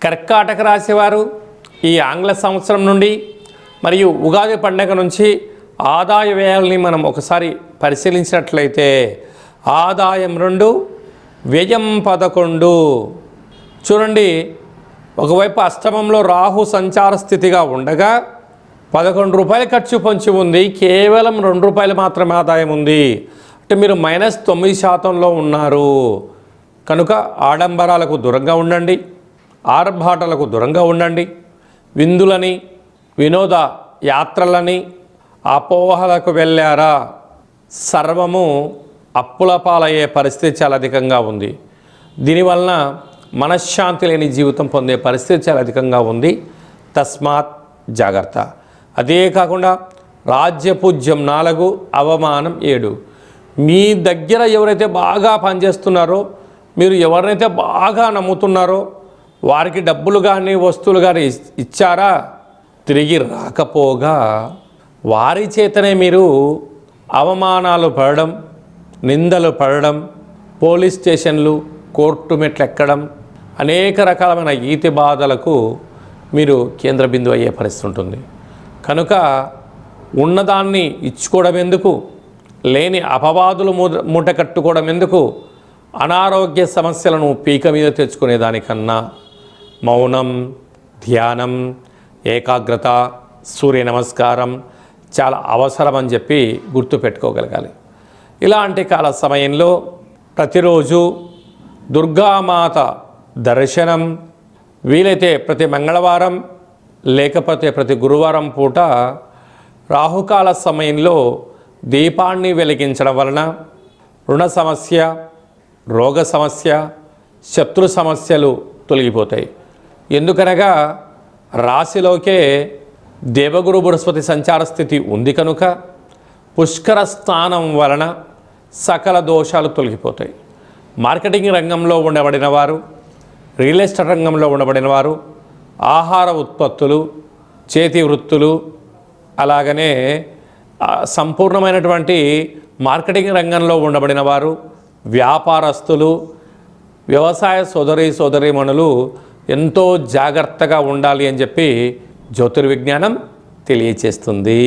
కర్కాటక రాశివారు ఈ ఆంగ్ల సంవత్సరం నుండి మరియు ఉగాది పండుగ నుంచి ఆదాయ వ్యయాలని మనం ఒకసారి పరిశీలించినట్లయితే ఆదాయం 2, వ్యయం 11. చూడండి, ఒకవైపు అష్టమంలో రాహు సంచార స్థితిగా ఉండగా 11 రూపాయలు ఖర్చు పొంచి ఉంది, కేవలం 2 రూపాయలు మాత్రమే ఆదాయం ఉంది. అంటే మీరు -9% ఉన్నారు. కనుక ఆడంబరాలకు దూరంగా ఉండండి, ఆర్భాటాలకు దూరంగా ఉండండి. విందులని, వినోద యాత్రలని, అపోహలకు వెళ్ళారా, సర్వము అప్పుల పాలయ్యే పరిస్థితి చాలా అధికంగా ఉంది. దీనివలన మనశ్శాంతి లేని జీవితం పొందే పరిస్థితి చాలా అధికంగా ఉంది. తస్మాత్ జాగ్రత్త. అదే కాకుండా రాజ్యపూజ్యం 4, అవమానం 7. మీ దగ్గర ఎవరైతే బాగా పనిచేస్తున్నారో, మీరు ఎవరినైతే బాగా నమ్ముతున్నారో వారికి డబ్బులు కానీ వస్తువులు కానీ ఇచ్చారా, తిరిగి రాకపోగా వారి చేతనే మీరు అవమానాలు పడడం, నిందలు పడడం, పోలీస్ స్టేషన్లు, కోర్టు మెట్లు ఎక్కడం, అనేక రకాలమైన ఈతి బాధలకు మీరు కేంద్ర బిందువు అయ్యే పరిస్థితి ఉంటుంది. కనుక ఉన్నదాన్ని ఇచ్చుకోవడం ఎందుకు, లేని అపవాదులు మూట కట్టుకోవడం ఎందుకు, అనారోగ్య సమస్యలను పీక మీద తెచ్చుకునేదానికన్నా మౌనం, ధ్యానం, ఏకాగ్రత, సూర్య నమస్కారం చాలా అవసరం అని చెప్పి గుర్తుపెట్టుకోగలగాలి. ఇలాంటి కాల సమయంలో ప్రతిరోజు దుర్గామాత దర్శనం, వీలైతే ప్రతి మంగళవారం లేకపోతే ప్రతి గురువారం పూట రాహుకాల సమయంలో దీపాన్ని వెలిగించడం వలన రుణ సమస్య, రోగ సమస్య, శత్రు సమస్యలు తొలగిపోతాయి. ఎందుకనగా రాశిలోకే దేవగురు బృహస్పతి సంచార స్థితి ఉంది కనుక పుష్కర స్థానం వలన సకల దోషాలు తొలగిపోతాయి. మార్కెటింగ్ రంగంలో ఉండబడిన వారు, రియల్ ఎస్టేట్ రంగంలో ఉండబడిన వారు, ఆహార ఉత్పత్తులు, చేతి వృత్తులు, అలాగనే సంపూర్ణమైనటువంటి మార్కెటింగ్ రంగంలో ఉండబడిన వారు, వ్యాపారస్తులు, వ్యవసాయ సోదరీమణులు ఎంతో జాగ్రత్తగా ఉండాలి అని చెప్పి జ్యోతిర్విజ్ఞానం తెలియచేస్తుంది.